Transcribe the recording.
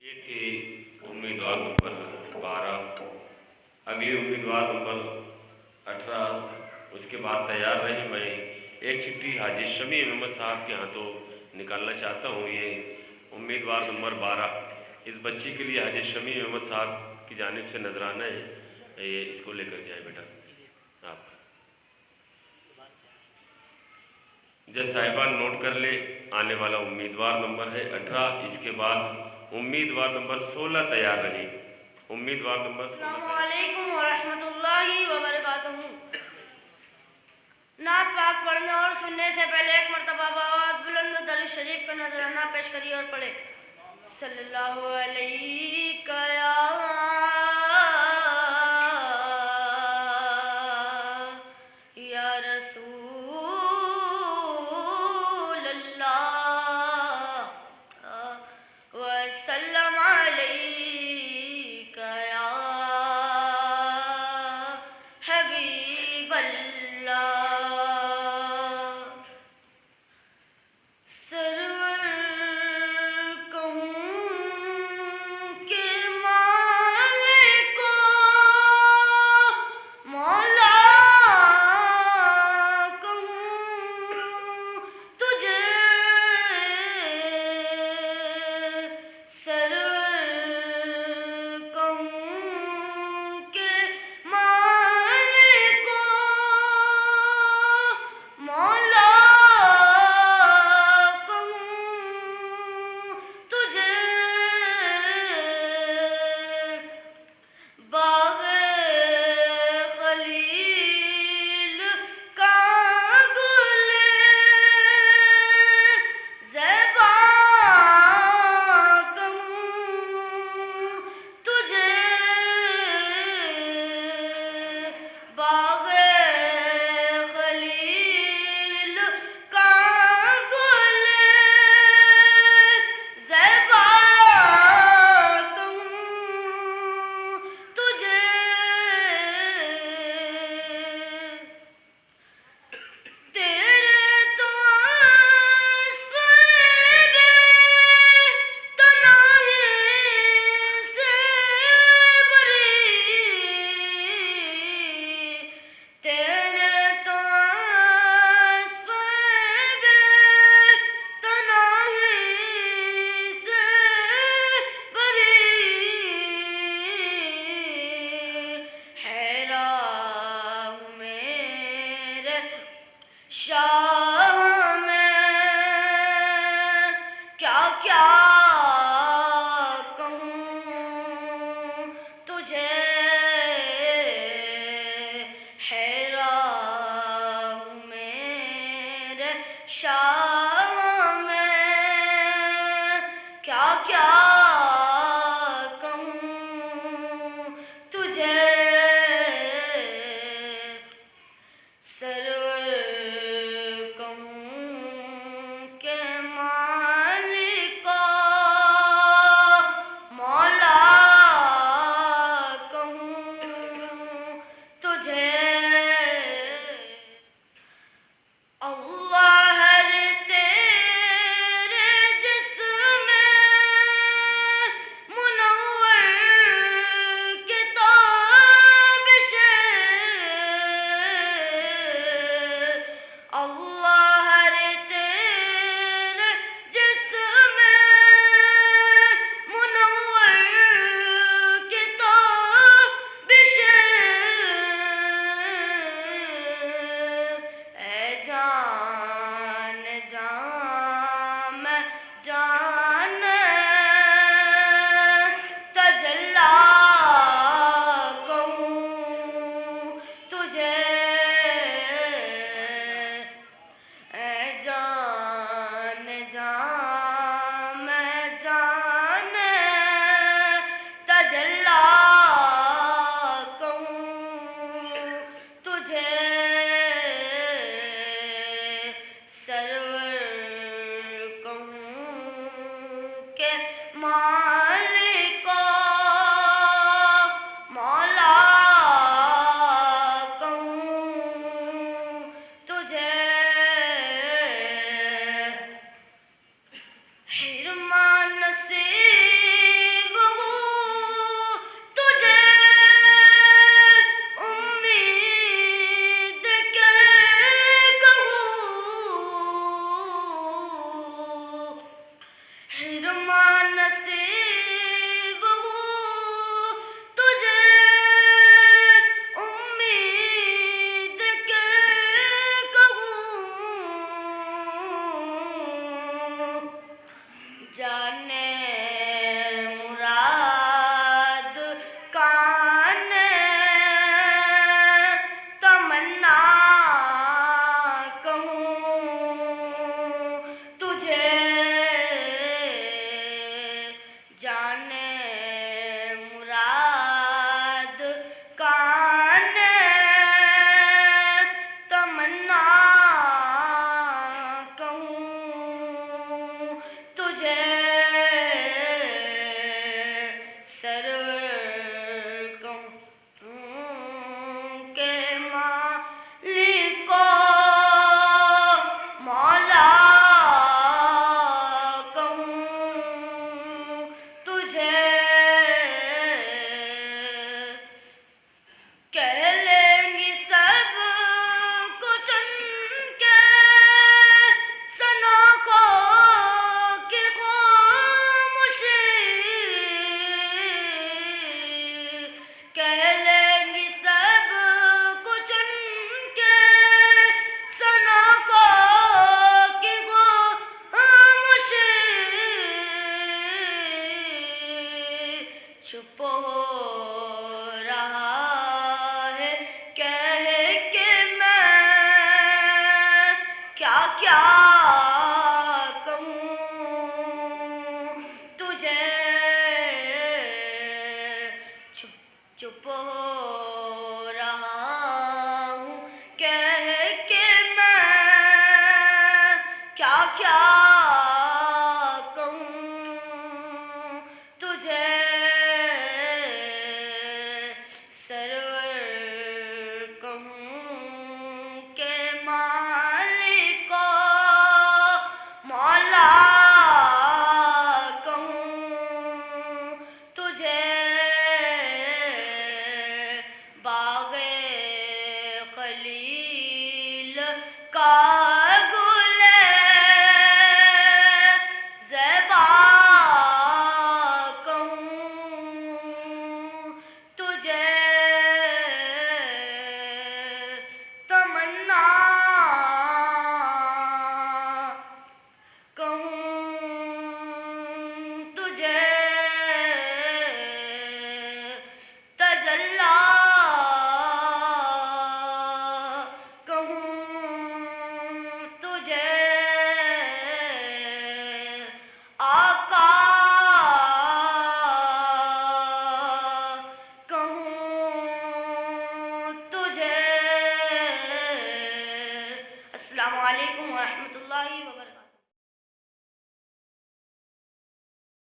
ये थी उम्मीदवार नंबर 12। अगली उम्मीदवार नंबर 18 उसके बाद तैयार रही। मैं एक चिट्ठी हाजी शमी अहमद साहब के हाथों निकालना चाहता हूँ। ये उम्मीदवार नंबर 12, इस बच्ची के लिए हाजी शमी अहमद साहब की जानिब से नजराना है, ये इसको लेकर जाए बेटा आप। जज साहिबान नोट कर ले, आने वाला उम्मीदवार नंबर है 18। इसके बाद उम्मीदवार नंबर 16 तैयार रही। उम्मीदवार नंबर 16। अस्सलामु अलैकुम व रहमतुल्लाहि व बरकातुहू। नात पाक पढ़ने और सुनने से पहले एक मरतबा आवाज़ बुलंद दरूद शरीफ का नजराना पेश करिए और पढ़े सल्लल्लाहु अलैहि या कहूँ तुझे तजल्ला, कहूँ तुझे आका, कहूँ तुझे। अस्सलामु अलैकुम व रहमतुल्लाहि व